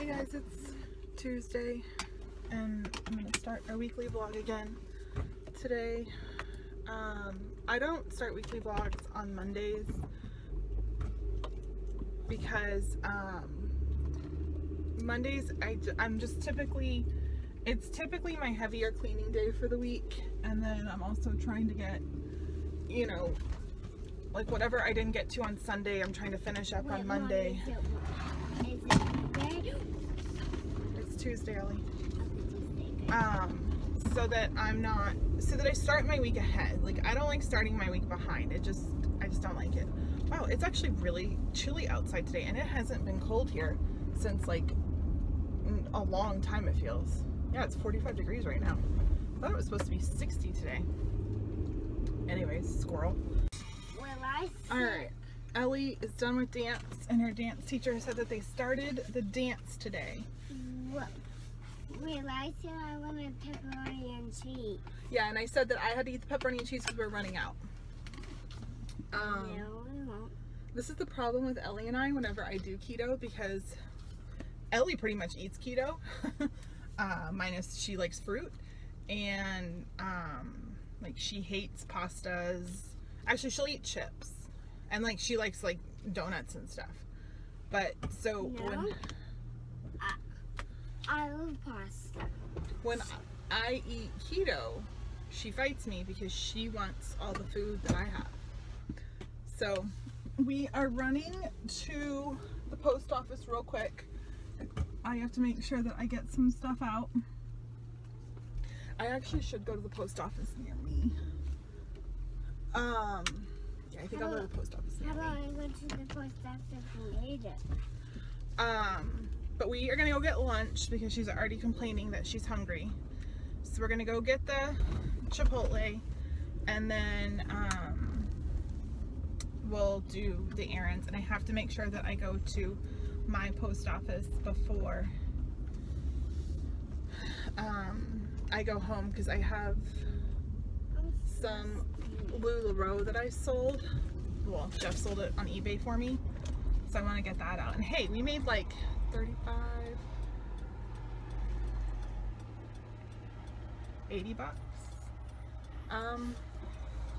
Hey guys, it's Tuesday and I'm going to start our weekly vlog again today. I don't start weekly vlogs on Mondays because Mondays I'm just typically, it's typically my heavier cleaning day for the week, and then I'm also trying to get, you know, like whatever I didn't get to on Sunday, I'm trying to finish up on Monday. Is it It's Tuesday, Ellie. okay, So that I start my week ahead. Like, I don't like starting my week behind. I just don't like it. Wow, it's actually really chilly outside today, and it hasn't been cold here since like a long time, it feels. Yeah, it's 45 degrees right now. I thought it was supposed to be 60 today. Anyways, squirrel. Alright, Ellie is done with dance, and her dance teacher said that they started the dance today. Well, I said I wanted pepperoni and cheese. Yeah, and I said that I had to eat the pepperoni and cheese because we're running out. No, we won't. This is the problem with Ellie and I whenever I do keto, because Ellie pretty much eats keto, minus she likes fruit, and like she hates pastas. Actually, she'll eat chips, and like she likes like donuts and stuff. But so No, when I love pasta. when I eat keto, she fights me because she wants all the food that I have. So we are running to the post office real quick. I have to make sure that I get some stuff out. I actually should go to the post office near me. Yeah, I think I'll go to the post office near How about me. I go to the post office later? But we are gonna go get lunch because she's already complaining that she's hungry. So we're gonna go get the Chipotle, and then we'll do the errands. And I have to make sure that I go to my post office before I go home, because I have some LuLaRoe that I sold. Well, Jeff sold it on eBay for me, so I want to get that out. And hey, we made like 35, 80 bucks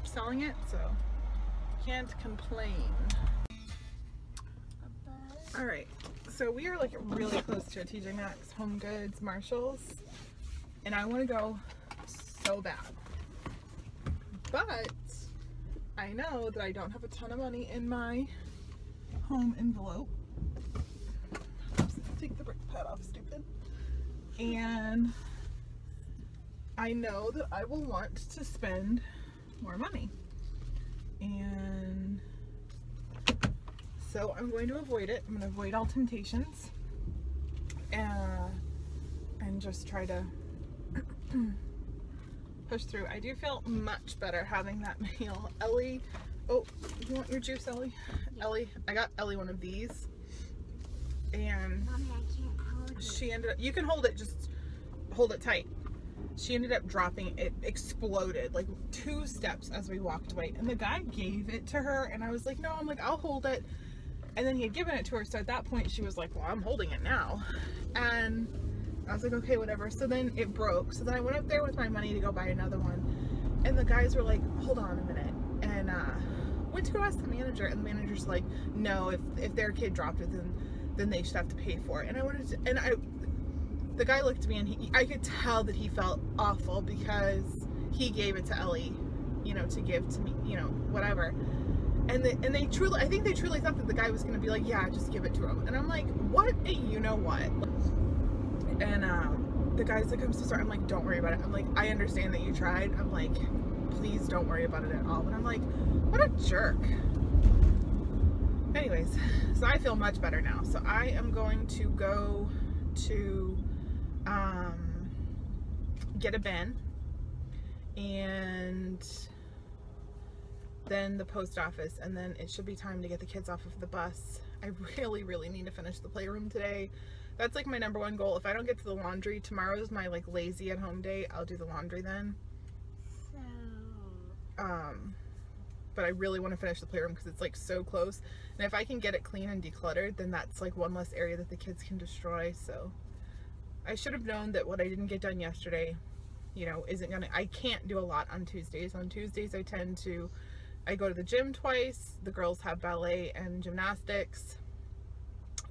selling it, so can't complain. Alright, so we are like really close to a TJ Maxx, Home Goods, Marshalls, and I want to go so bad. But I know that I don't have a ton of money in my home envelope. Oops, take the brick pad off, stupid. And I know that I will want to spend more money. And so I'm going to avoid it. I'm going to avoid all temptations. And just try to push through. I do feel much better having that meal. Ellie, oh, you want your juice, Ellie? Yeah. Ellie, I got Ellie one of these, and Mommy, I can't hold it. she ended up, you can hold it, just hold it tight. She ended up dropping it, exploded like 2 steps as we walked away, and the guy gave it to her, and I was like, no, I'm like, I'll hold it. And then he had given it to her, so at that point she was like, well, I'm holding it now. And I was like, okay, whatever. So then it broke. So then I went up there with my money to go buy another one. And the guys were like, hold on a minute. And went to go ask the manager. And the manager's like, no, if their kid dropped it, then they should have to pay for it. And I wanted to, and the guy looked at me, and I could tell that he felt awful because he gave it to Ellie, you know, to give to me, you know, whatever. And they truly, I think they truly thought that the guy was going to be like, yeah, just give it to him. And I'm like, what a you know what? And the guy's like, I'm so sorry. I'm like, don't worry about it. I'm like, I understand that you tried. I'm like, please don't worry about it at all. But I'm like, what a jerk. Anyways, so I feel much better now. So I am going to go to get a bin, and then the post office, and then it should be time to get the kids off of the bus. I really need to finish the playroom today. That's like my #1 goal. If I don't get to the laundry, tomorrow is my like lazy at home day. I'll do the laundry then. So but I really want to finish the playroom because it's like so close. And if I can get it clean and decluttered, then that's like one less area that the kids can destroy. So I should have known that what I didn't get done yesterday, you know, I can't do a lot on Tuesdays. On Tuesdays I go to the gym twice. The girls have ballet and gymnastics.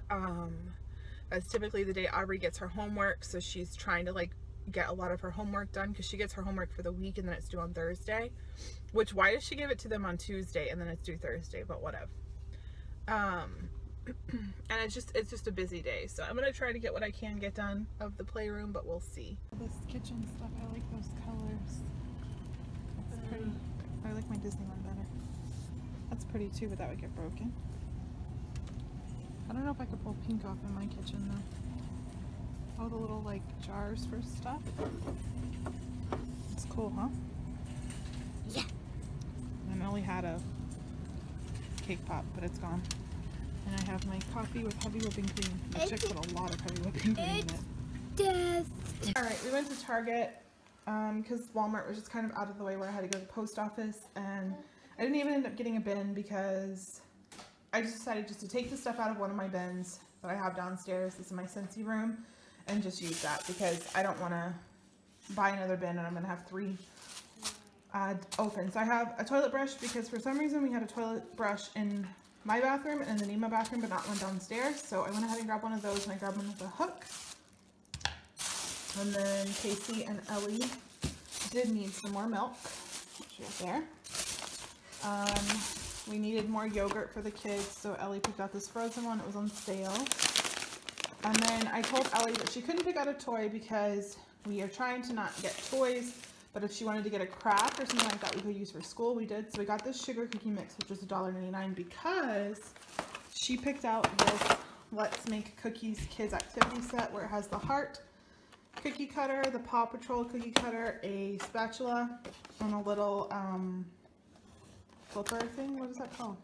That's typically the day Aubrey gets her homework, so she's trying to like get a lot of her homework done because she gets her homework for the week and then it's due on Thursday. Which, why does she give it to them on Tuesday and then it's due Thursday? But whatever. And it's just a busy day, so I'm gonna try to get what I can get done of the playroom, but we'll see. This kitchen stuff, I like those colors. That's pretty. I like my Disney one better. That's pretty too, but that would get broken. I don't know if I could pull pink off in my kitchen though. Oh, the little like jars for stuff. It's cool, huh? Yeah. And I only had a cake pop, but it's gone. And I have my coffee with heavy whipping cream. The chick put a lot of heavy whipping cream in it. Alright, we went to Target because Walmart was just kind of out of the way where I had to go to the post office, and I didn't even end up getting a bin because I just decided just to take the stuff out of one of my bins that I have downstairs. This is my Scentsy room, and just use that because I don't want to buy another bin and I'm going to have 3 open. So I have a toilet brush because for some reason we had a toilet brush in my bathroom and in the Nema bathroom, but not one downstairs. So I went ahead and grabbed one of those, and I grabbed one with a hook. And then Casey and Ellie did need some more milk, which is there. We needed more yogurt for the kids, so Ellie picked out this frozen one. It was on sale. And then I told Ellie that she couldn't pick out a toy because we are trying to not get toys, but if she wanted to get a craft or something like that we could use for school, we did. So we got this sugar cookie mix, which was $1.99, because she picked out this Let's Make Cookies Kids activity set where it has the heart cookie cutter, the Paw Patrol cookie cutter, a spatula, and a little flipper thing. What is that called?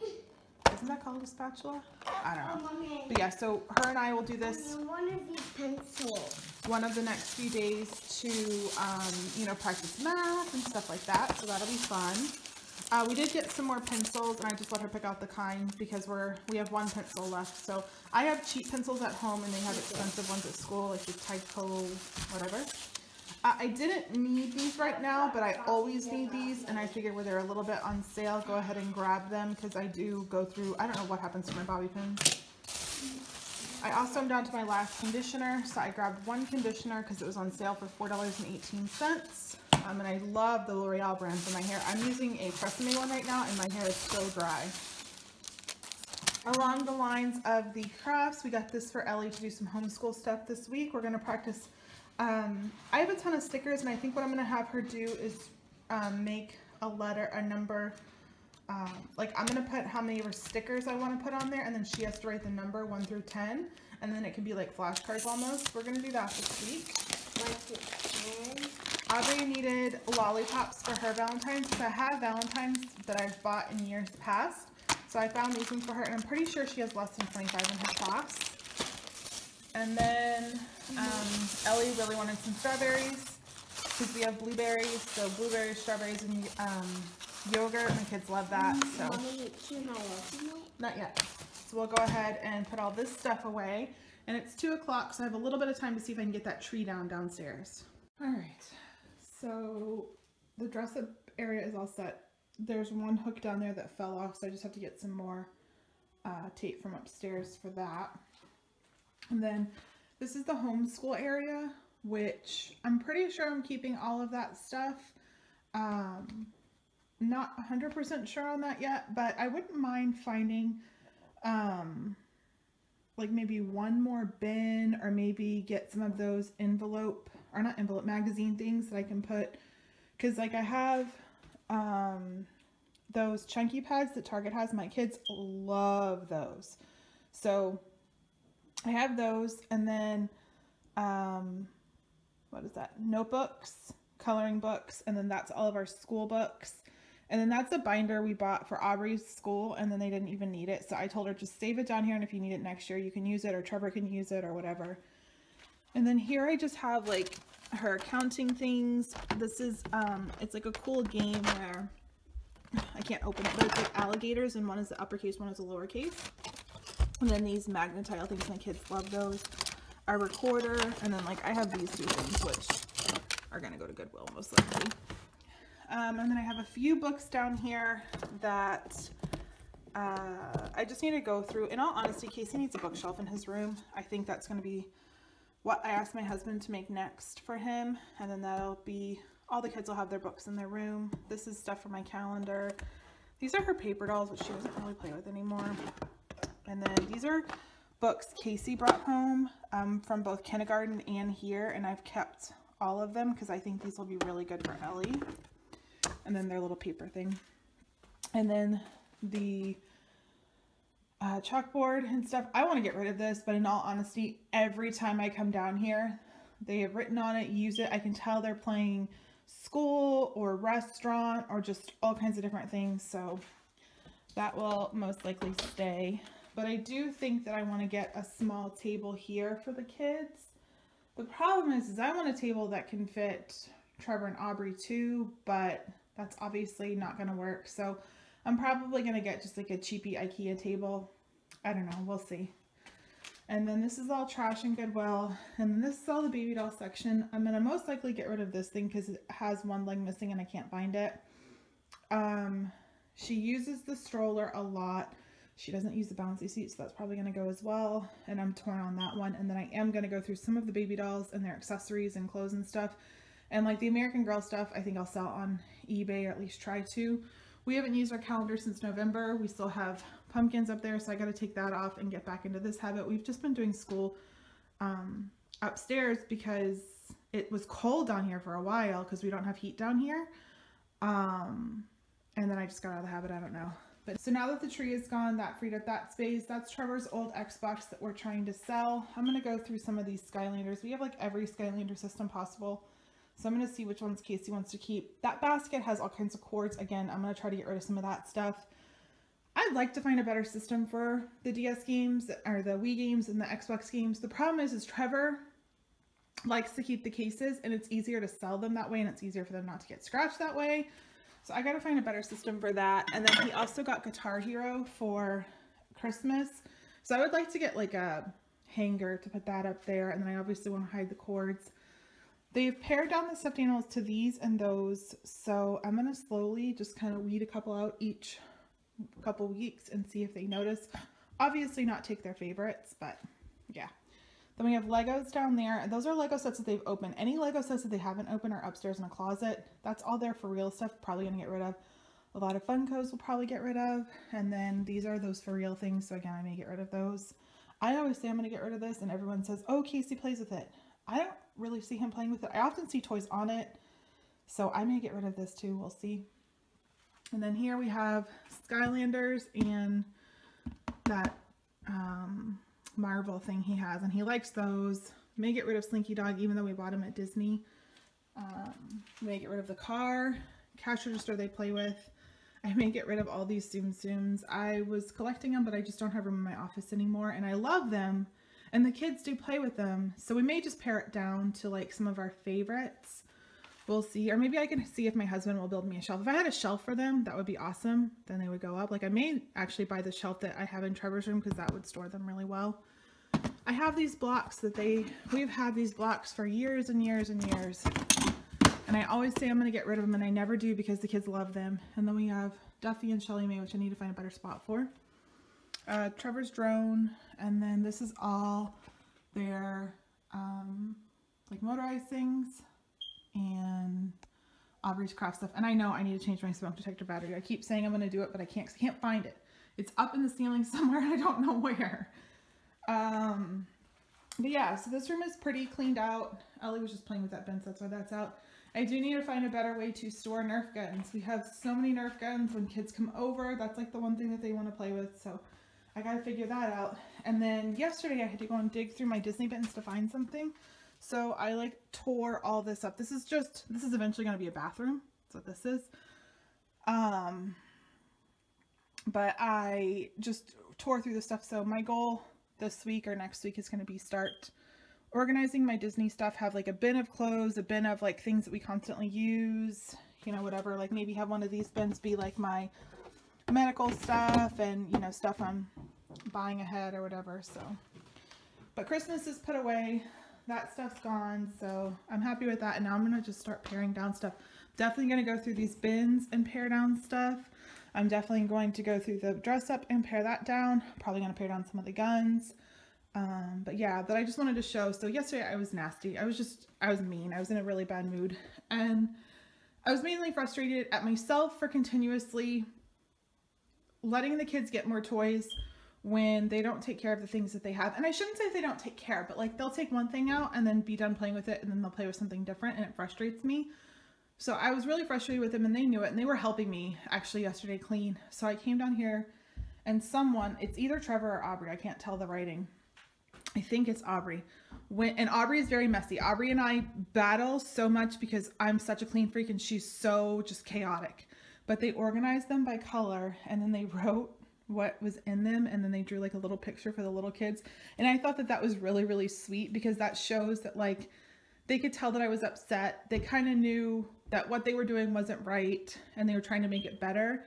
Isn't that called a spatula? I don't know. But yeah, so her and I will do this One of these pencils. one of the next few days to, you know, practice math and stuff like that. So that'll be fun. We did get some more pencils, and I just let her pick out the kind because we have 1 pencil left. So I have cheap pencils at home, and they have expensive ones at school, like the Tyco, whatever. I didn't need these right now, but I always need these, and I figured where they're a little bit on sale, go ahead and grab them because I do go through, I don't know what happens to my bobby pins. I also am down to my last conditioner, so I grabbed 1 conditioner because it was on sale for $4.18. And I love the L'Oreal brand for my hair. I'm using a Tresemme one right now, and my hair is so dry. Along the lines of the crafts, we got this for Ellie to do some homeschool stuff this week. We're going to practice. I have a ton of stickers, and I think what I'm going to have her do is make a letter, a number. Like I'm going to put how many of her stickers I want to put on there, and then she has to write the number 1 through 10, and then it can be like flashcards almost. We're going to do that this week. 1 through 10. Audrey needed lollipops for her Valentine's, because I have Valentine's that I've bought in years past. So I found these ones for her, and I'm pretty sure she has less than 25 in her class. And then Ellie really wanted some strawberries, because we have blueberries, so blueberries, strawberries, and yogurt. My kids love that. So not yet. So we'll go ahead and put all this stuff away. And it's 2 o'clock, so I have a little bit of time to see if I can get that tree downstairs. All right. So the dress-up area is all set. There's 1 hook down there that fell off, so I just have to get some more tape from upstairs for that. And then this is the homeschool area, which I'm pretty sure I'm keeping all of that stuff. Not 100% sure on that yet, but I wouldn't mind finding like maybe 1 more bin, or maybe get some of those magazine things that I can put, because like I have those chunky pads that Target has. My kids love those, so I have those. And then what is that, notebooks, coloring books, and then that's all of our school books. And then that's a binder we bought for Aubrey's school, and then they didn't even need it, so I told her just save it down here, and if you need it next year you can use it, or Trevor can use it, or whatever. And then here I just have like her accounting things. This is it's like a cool game where I can't open it, but it's like alligators, and one is the uppercase, one is the lowercase. And then these magnetile things, my kids love those. A recorder, and then like I have these two things, which are gonna go to Goodwill most likely. And then I have a few books down here that I just need to go through. In all honesty, Casey needs a bookshelf in his room. I think that's going to be what I asked my husband to make next for him. And then that'll be, all the kids will have their books in their room. This is stuff for my calendar. These are her paper dolls, which she doesn't really play with anymore. And then these are books Casey brought home from both kindergarten and here. And I've kept all of them because I think these will be really good for Ellie. And then their little paper thing. And then the chalkboard and stuff. I want to get rid of this, but in all honesty, every time I come down here, they have written on it, use it. I can tell they're playing school or restaurant or just all kinds of different things. So that will most likely stay. But I do think that I want to get a small table here for the kids. The problem is I want a table that can fit Trevor and Aubrey too, but that's obviously not going to work. So I'm probably going to get just like a cheapy IKEA table. I don't know. We'll see. And then this is all trash and Goodwill. And then this is all the baby doll section. I'm going to most likely get rid of this thing because it has one leg missing and I can't find it. She uses the stroller a lot. She doesn't use the bouncy seat, so that's probably going to go as well. And I'm torn on that one. And then I am going to go through some of the baby dolls and their accessories and clothes and stuff. And like the American Girl stuff, I think I'll sell on eBay, or at least try to. We haven't used our calendar since November. We still have pumpkins up there, so I got to take that off and get back into this habit. We've just been doing school upstairs because it was cold down here for a while because we don't have heat down here. And then I just got out of the habit. I don't know. But so now that the tree is gone, that freed up that space. That's Trevor's old Xbox that we're trying to sell. I'm going to go through some of these Skylanders. We have like every Skylander system possible. So I'm going to see which ones Casey wants to keep. That basket has all kinds of cords. Again, I'm going to try to get rid of some of that stuff. I'd like to find a better system for the DS games, or the Wii games and the Xbox games. The problem is Trevor likes to keep the cases, and it's easier to sell them that way, and it's easier for them not to get scratched that way. So I got to find a better system for that. And then he also got Guitar Hero for Christmas. So I would like to get like a hanger to put that up there. And then I obviously want to hide the cords. They've pared down the stuffed animals to these and those, so I'm going to slowly just kind of weed a couple out each couple weeks and see if they notice. Obviously not take their favorites, but yeah. Then we have Legos down there, and those are Lego sets that they've opened. Any Lego sets that they haven't opened are upstairs in a closet. That's all there for real stuff, probably going to get rid of. A lot of Funkos will probably get rid of, and then these are those for real things, so again, I may get rid of those. I always say I'm going to get rid of this, and everyone says, oh, Casey plays with it. I don't really see him playing with it. I often see toys on it, so I may get rid of this too. We'll see. And then here we have Skylanders and that Marvel thing he has, and he likes those. May get rid of Slinky Dog, even though we bought him at Disney. May get rid of the car, cash register they play with. I may get rid of all these Tsum Tsums. I was collecting them, but I just don't have room in my office anymore, and I love them. And the kids do play with them, so we may just pare it down to like some of our favorites. We'll see, or maybe I can see if my husband will build me a shelf. If I had a shelf for them, that would be awesome. Then they would go up. Like I may actually buy the shelf that I have in Trevor's room because that would store them really well. I have these blocks that we've had these blocks for years and years and years. And I always say I'm going to get rid of them, and I never do because the kids love them. And then we have Duffy and Shelly Mae, which I need to find a better spot for. Trevor's drone, and then this is all their like motorized things and Aubrey's craft stuff. And I know I need to change my smoke detector battery. I keep saying I'm going to do it, but I can't because I can't find it. It's up in the ceiling somewhere and I don't know where. But yeah, so this room is pretty cleaned out. Ellie was just playing with that bench, that's why that's out. I do need to find a better way to store Nerf guns. We have so many Nerf guns when kids come over. That's like the one thing that they want to play with, so I gotta figure that out. And then yesterday I had to go and dig through my Disney bins to find something. So I like tore all this up. This is eventually gonna be a bathroom. That's what this is. But I just tore through the stuff. So my goal this week or next week is gonna be start organizing my Disney stuff, have like a bin of clothes, a bin of like things that we constantly use. you know, whatever, like maybe have one of these bins be like my medical stuff and, you know, stuff I'm buying ahead or whatever. So, but Christmas is put away, that stuff's gone, so I'm happy with that. And now I'm gonna just start paring down stuff. Definitely gonna go through these bins and pare down stuff. I'm definitely going to go through the dress up and pare that down. Probably gonna pare down some of the guns. But yeah, but I just wanted to show. So yesterday I was nasty. I was mean. I was in a really bad mood, and I was mainly frustrated at myself for continuously letting the kids get more toys when they don't take care of the things that they have. And I shouldn't say they don't take care, but like they'll take one thing out and then be done playing with it, and then they'll play with something different, and it frustrates me. So I was really frustrated with them, and they knew it, and they were helping me actually yesterday clean. So I came down here, and someone, it's either Trevor or Aubrey, I can't tell the writing. I think it's Aubrey. And Aubrey is very messy. Aubrey and I battle so much because I'm such a clean freak and she's so just chaotic. But they organized them by color, and then they wrote what was in them, and then they drew like a little picture for the little kids. And I thought that that was really, really sweet, because that shows that like they could tell that I was upset. They kind of knew that what they were doing wasn't right, and they were trying to make it better.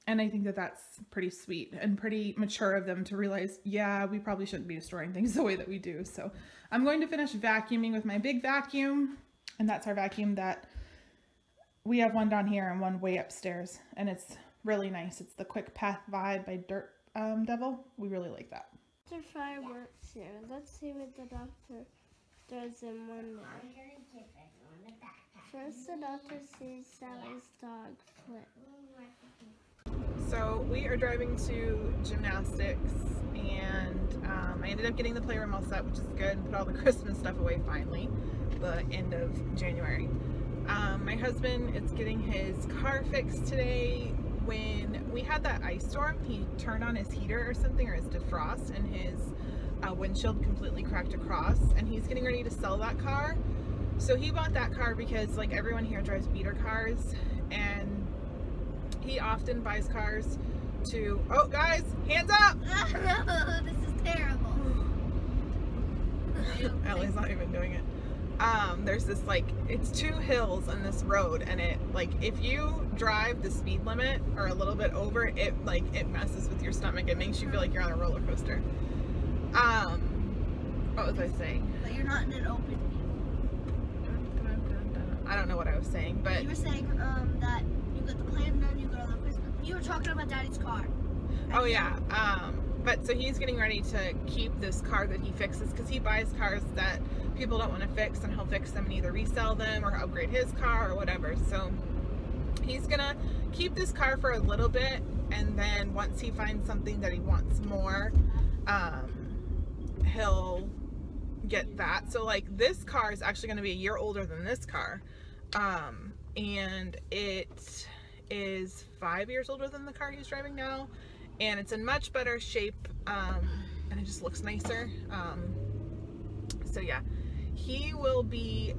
And I think that that's pretty sweet and pretty mature of them to realize, yeah, we probably shouldn't be destroying things the way that we do. So I'm going to finish vacuuming with my big vacuum, and that's our vacuum that we have, one down here and one way upstairs, and it's really nice. It's the Quick Path Vibe by Dirt Devil. We really like that. After fireworks here, let's see what the doctor does in one day. First, the doctor sees Sally's dog Flip. So we are driving to gymnastics, and I ended up getting the playroom all set, which is good, and put all the Christmas stuff away finally, the end of January. My husband is getting his car fixed today. When we had that ice storm, he turned on his heater or something, or his defrost, and his windshield completely cracked across, and he's getting ready to sell that car. So he bought that car because like everyone here drives beater cars, and he often buys cars to, oh guys, hands up! No, this is terrible. Ellie's not even doing it. There's this like, it's 2 hills on this road, and it like, if you drive the speed limit or a little bit over it, like it messes with your stomach. It makes you feel like you're on a roller coaster. What was I saying? But you're not in an open field. I don't know what I was saying, but you were saying that you got the plan done, you got all the Christmas. You were talking about Daddy's car. Oh yeah. But so he's getting ready to keep this car that he fixes, because he buys cars that people don't want to fix, and he'll fix them and either resell them or upgrade his car or whatever. So he's gonna keep this car for a little bit, and then once he finds something that he wants more, he'll get that. So like this car is actually going to be a year older than this car, and it is 5 years older than the car he's driving now, and it's in much better shape, and it just looks nicer. So yeah, he will be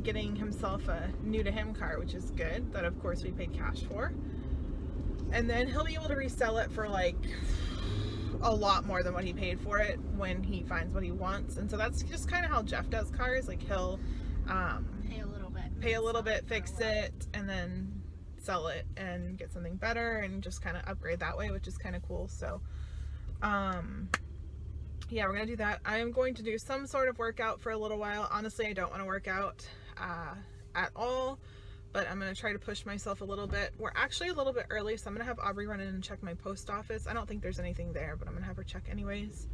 getting himself a new to him car, which is good, that of course we paid cash for, and then he'll be able to resell it for like a lot more than what he paid for it when he finds what he wants. And so that's just kind of how Jeff does cars. Like he'll pay a little bit, fix it, and then sell it and get something better, and just kind of upgrade that way, which is kind of cool. So yeah, we're gonna do that. I am going to do some sort of workout for a little while. Honestly, I don't want to work out at all, but I'm going to try to push myself a little bit. We're actually a little bit early, so I'm going to have Aubrey run in and check my post office. I don't think there's anything there, but I'm going to have her check anyways.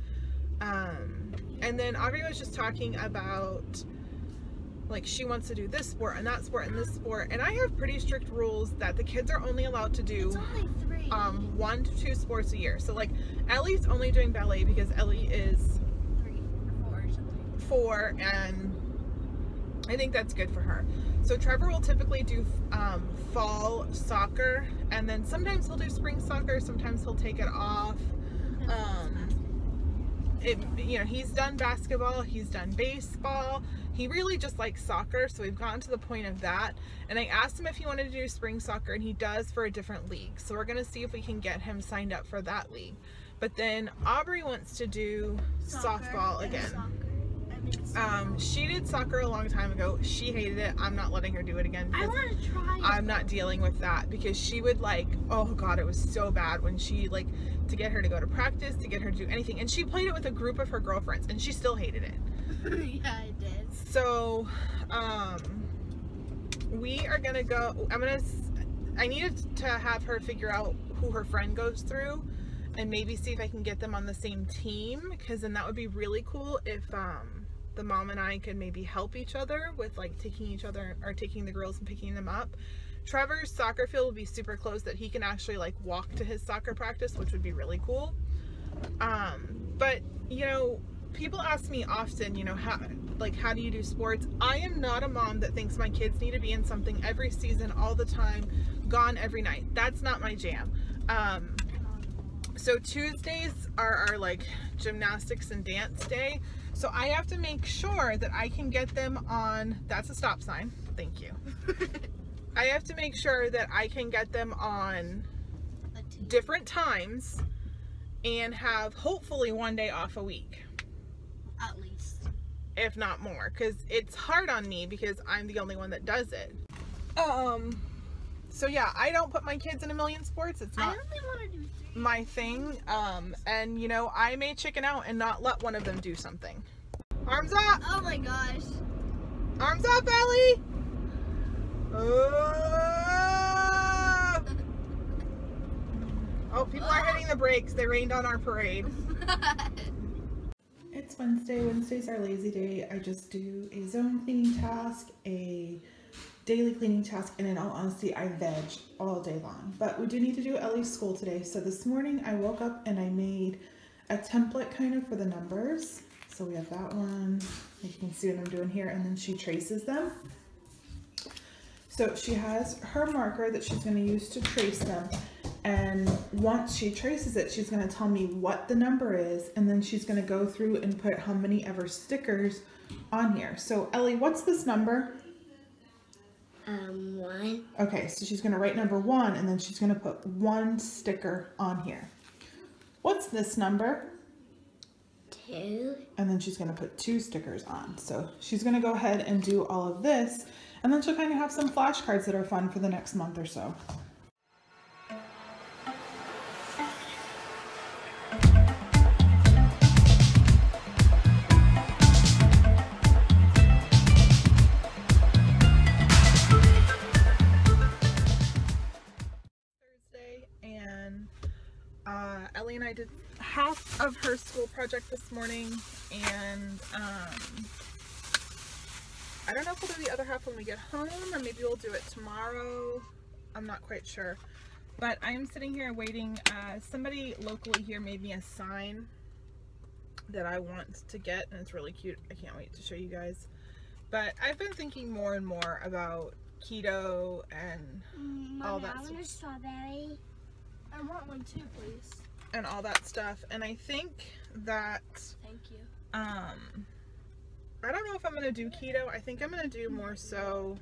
And then Aubrey was just talking about, like, she wants to do this sport and that sport and this sport. And I have pretty strict rules that the kids are only allowed to do 1 to 2 sports a year. So, like, Ellie's only doing ballet because Ellie is 3 or 4 or something. 4, and I think that's good for her. So Trevor will typically do fall soccer, and then sometimes he'll do spring soccer, sometimes he'll take it off. You know, he's done basketball, he's done baseball. He really just likes soccer, so we've gotten to the point of that. And I asked him if he wanted to do spring soccer, and he does, for a different league. So we're gonna see if we can get him signed up for that league. But then Aubrey wants to do softball again. She did soccer a long time ago. She hated it. I'm not letting her do it again. I want to try it. I'm not dealing with that because she would like, oh God, it was so bad when she like, to get her to go to practice, to get her to do anything. And she played it with a group of her girlfriends and she still hated it. Yeah, I did. So, we are gonna go, I needed to have her figure out who her friend goes through and maybe see if I can get them on the same team, because then that would be really cool if the mom and I could maybe help each other with like taking each other, or taking the girls and picking them up. Trevor's soccer field will be super close that he can actually like walk to his soccer practice, which would be really cool. But you know, people ask me often, you know, how do you do sports? I am not a mom that thinks my kids need to be in something every season, all the time, gone every night. That's not my jam. So Tuesdays are our like gymnastics and dance day. So I have to make sure that I can get them on, that's a stop sign, thank you. I have to make sure that I can get them on different times and have hopefully one day off a week. At least. If not more, because it's hard on me because I'm the only one that does it. So yeah, I don't put my kids in a million sports. It's not I only want to do 3. my thing. And you know, I may chicken out and not let one of them do something. Arms up! Oh my gosh. Arms up, Ellie! Oh, people are hitting the brakes. They rained on our parade. It's Wednesday. Wednesday's our lazy day. I just do a zone cleaning task, a daily cleaning task, and in all honesty, I veg all day long. But we do need to do Ellie's school today. So this morning I woke up and I made a template kind of for the numbers. So we have that one. You can see what I'm doing here. And then she traces them. So she has her marker that she's going to use to trace them. And once she traces it, she's going to tell me what the number is. And then she's going to go through and put how many ever stickers on here. So Ellie, what's this number? 1. Okay, so she's going to write number 1 and then she's going to put 1 sticker on here. What's this number? 2. And then she's going to put 2 stickers on. So she's going to go ahead and do all of this. And then she'll kind of have some flashcards that are fun for the next month or so. Thursday, and Ellie and I did half of her school project this morning, and I don't know if we'll do the other half when we get home, or maybe we'll do it tomorrow. I'm not quite sure. But I'm sitting here waiting. Somebody locally here made me a sign that I want to get, and it's really cute. I can't wait to show you guys. But I've been thinking more and more about keto and all that stuff. I want a strawberry. I want one too, please. And all that stuff. And I think that... Thank you. I don't know if I'm going to do keto. I think I'm going to do more so,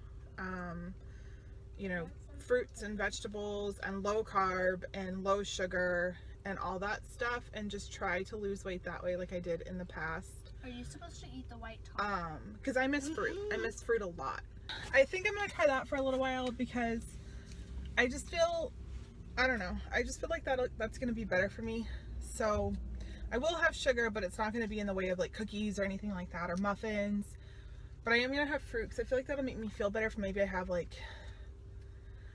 you know, fruits and vegetables and low carb and low sugar and all that stuff, and just try to lose weight that way like I did in the past. Are you supposed to eat the white top? Because I miss fruit. I miss fruit a lot. I think I'm going to try that for a little while because I just feel, I don't know, I just feel like that's going to be better for me. So I will have sugar, but it's not going to be in the way of like cookies or anything like that, or muffins. But I am going to have fruit because I feel like that'll make me feel better if maybe I have like,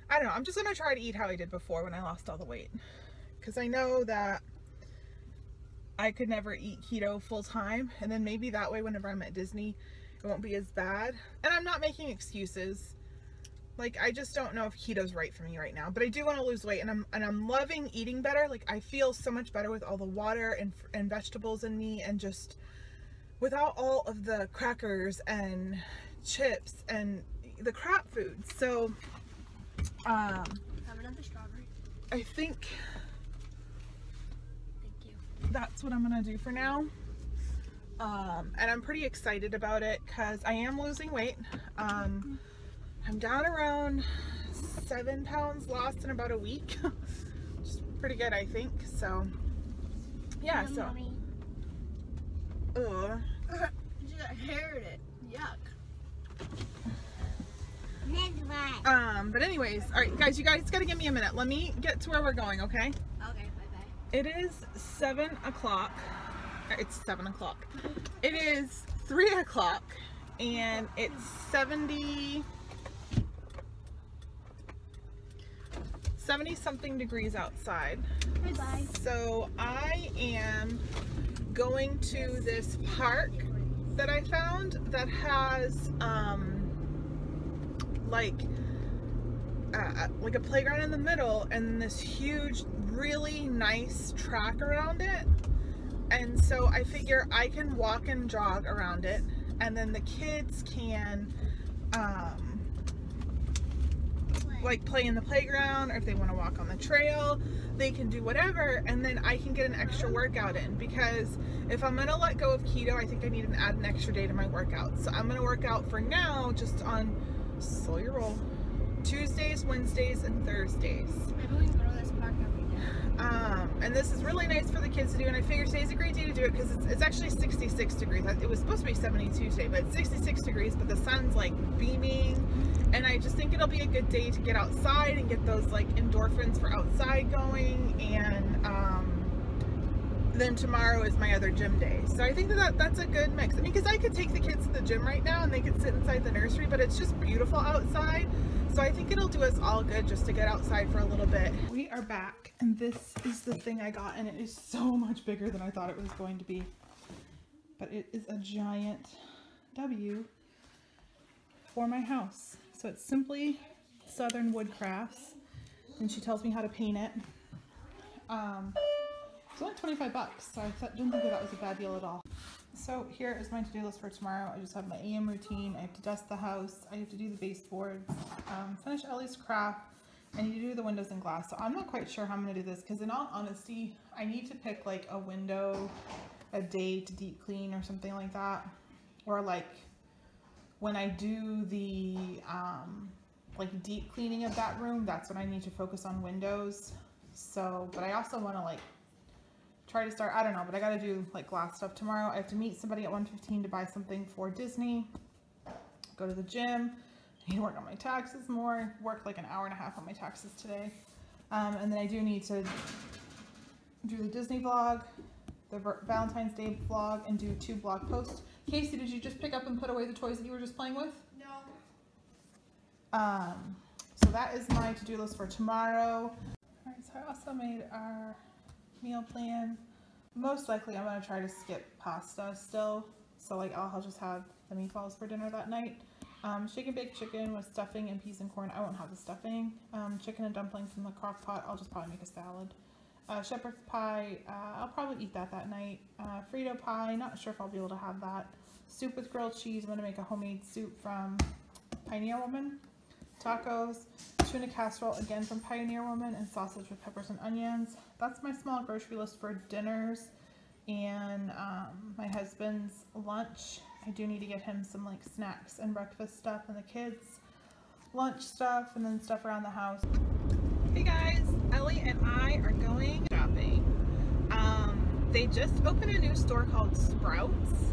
I don't know, I'm just going to try to eat how I did before when I lost all the weight. Because I know that I could never eat keto full time, and then maybe that way whenever I'm at Disney it won't be as bad. And I'm not making excuses. Like, I just don't know if keto's right for me right now, but I do want to lose weight, and I'm loving eating better. Like, I feel so much better with all the water and vegetables in me, and just without all of the crackers and chips and the crap food. So have another strawberry. I think Thank you. that's what I'm gonna do for now. And I'm pretty excited about it because I am losing weight. I'm down around 7 pounds lost in about a week. Which is pretty good, I think. So yeah, so Mommy. ugh. Did you get heard it. Yuck. But anyways, all right, guys, you guys gotta give me a minute. Let me get to where we're going, okay? Okay, bye-bye. It is 7 o'clock. It's 7 o'clock. It is 3 o'clock, and it's 70 something degrees outside. Bye-bye. So I am going to this park that I found that has like a playground in the middle and this huge, really nice track around it. And so I figure I can walk and jog around it, and then the kids can like play in the playground, or if they want to walk on the trail, they can do whatever, and then I can get an extra workout in, because if I'm gonna let go of keto, I think I need to add an extra day to my workout. So I'm gonna work out for now just on, slow your roll, Tuesdays, Wednesdays, and Thursdays. Maybe we can go to this park every day. And this is really nice for the kids to do, and I figure today's a great day to do it because it's actually 66 degrees. It was supposed to be 72 today, but it's 66 degrees, but the sun's like beaming, and I just think it'll be a good day to get outside and get those like endorphins for outside going. And then tomorrow is my other gym day, so I think that's a good mix. I mean, because I could take the kids to the gym right now and they could sit inside the nursery, but it's just beautiful outside, so I think it'll do us all good just to get outside for a little bit. We are back, and this is the thing I got, and it is so much bigger than I thought it was going to be, but it is a giant W for my house. So it's Simply Southern Wood Crafts, and she tells me how to paint it. It's only 25 bucks, so I didn't think that was a bad deal at all. So here is my to-do list for tomorrow. I just have my AM routine. I have to dust the house. I have to do the baseboards, finish Ellie's craft. I need to do the windows and glass. So I'm not quite sure how I'm going to do this, because in all honesty, I need to pick like a window a day to deep clean or something like that. Or like when I do the like deep cleaning of that room, that's when I need to focus on windows. So, but I also want to like try to start, I don't know, but I got to do like glass stuff tomorrow. I have to meet somebody at 1:15 to buy something for Disney, go to the gym. I need to work on my taxes more, worked like an hour and a half on my taxes today. And then I do need to do the Disney vlog, the Valentine's Day vlog, and do 2 blog posts. Casey, did you just pick up and put away the toys that you were just playing with? No. So that is my to-do list for tomorrow. Alright, so I also made our meal plan. Most likely I'm going to try to skip pasta still. So like I'll just have the meatballs for dinner that night. Shake and bake chicken with stuffing and peas and corn. I won't have the stuffing. Chicken and dumplings in the crock pot. I'll just probably make a salad. Shepherd's pie, I'll probably eat that night. Frito pie, not sure if I'll be able to have that. Soup with grilled cheese. I'm going to make a homemade soup from Pioneer Woman. Tacos, tuna casserole again from Pioneer Woman, and sausage with peppers and onions. That's my small grocery list for dinners. And my husband's lunch, I do need to get him some like snacks and breakfast stuff, and the kids lunch stuff, and then stuff around the house. Hey guys, Ellie and I are going shopping. They just opened a new store called Sprouts,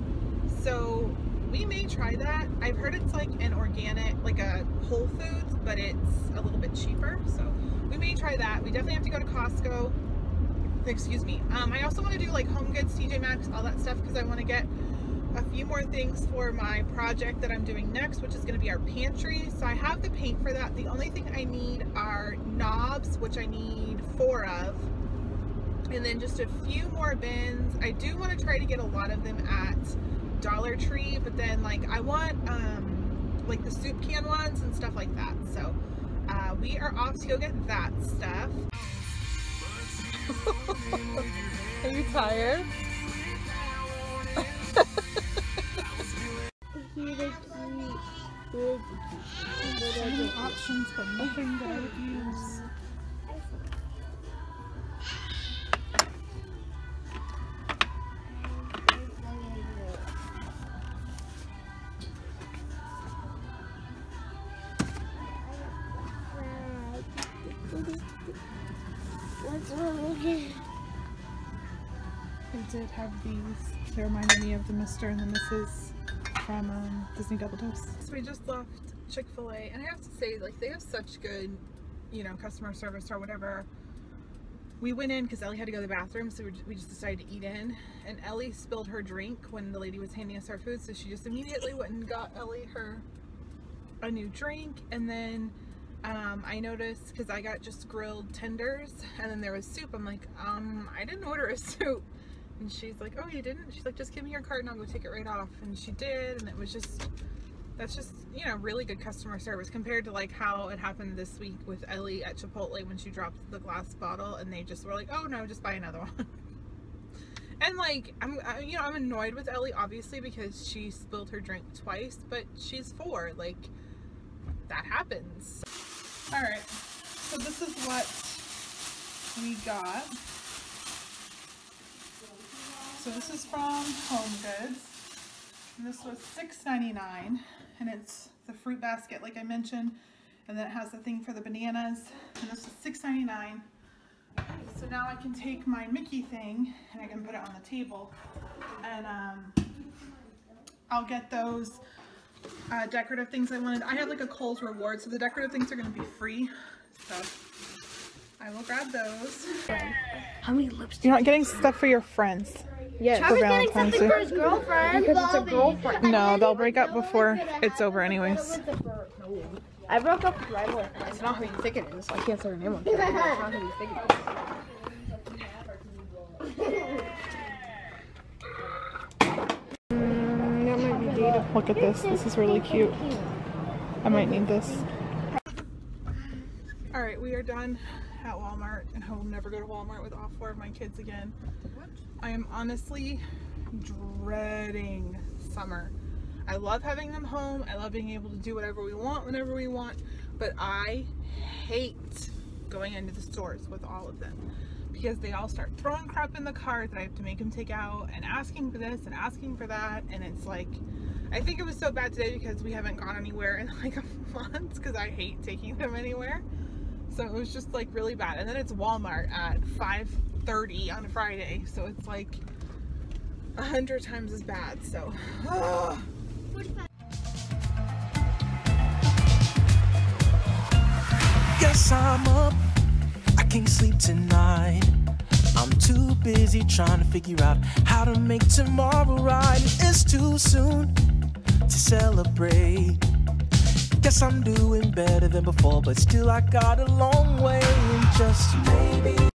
so we may try that. I've heard it's like an organic, like a Whole Foods, but it's a little bit cheaper, so we may try that. We definitely have to go to Costco. Excuse me. I also want to do like Home Goods, TJ Maxx, all that stuff, because I want to get a few more things for my project that I'm doing next, which is going to be our pantry. So I have the paint for that. The only thing I need are knobs, which I need 4 of, and then just a few more bins. I do want to try to get a lot of them at Dollar Tree, but then like I want like the soup can ones and stuff like that. So we are off to go get that stuff. Are you tired? So many options, but nothing that I would use. I did have these. They reminded me of the Mr. and the Mrs. from Disney Double Dose. So we just left Chick-fil-A, and I have to say, like, they have such good, you know, customer service or whatever. We went in because Ellie had to go to the bathroom, so we just decided to eat in. And Ellie spilled her drink when the lady was handing us our food, so she just immediately went and got Ellie a new drink. And then I noticed, because I got just grilled tenders, and then there was soup. I'm like, I didn't order a soup. And she's like, oh, you didn't? She's like, just give me your card and I'll go take it right off. And she did, and it was just, that's just, you know, really good customer service compared to like how it happened this week with Ellie at Chipotle when she dropped the glass bottle and they just were like, oh no, just buy another one. And like, I'm annoyed with Ellie obviously because she spilled her drink twice, but she's 4, like, that happens. All right, so this is what we got. So this is from Home Goods, and this was $6.99, and it's the fruit basket like I mentioned, and then it has the thing for the bananas, and this is $6.99. So now I can take my Mickey thing and I can put it on the table, and I'll get those decorative things I wanted. I have like a Kohl's reward, so the decorative things are going to be free, so I will grab those. How many lipsticks? You're not getting stuff for your friends. Yeah, Travis getting something for his girlfriend. because it's a girlfriend. No, they'll break up before it's over anyways. I broke up with Rival. It's not who you think it is. I can't say her name on camera. It's not who you think it is. Look at this. This is really cute. I might need this. Alright, we are done at Walmart, and I will never go to Walmart with all 4 of my kids again. I am honestly dreading summer. I love having them home. I love being able to do whatever we want whenever we want, but I hate going into the stores with all of them because they all start throwing crap in the cart that I have to make them take out and asking for this and asking for that, and it's like, I think it was so bad today because we haven't gone anywhere in like a month because I hate taking them anywhere. So it was just like really bad. And then it's Walmart at 5:30 on Friday, so it's like 100 times as bad. So Guess I'm up, I can't sleep tonight. I'm too busy trying to figure out how to make tomorrow right. It's too soon to celebrate. Guess I'm doing better than before, but still I got a long way, and just maybe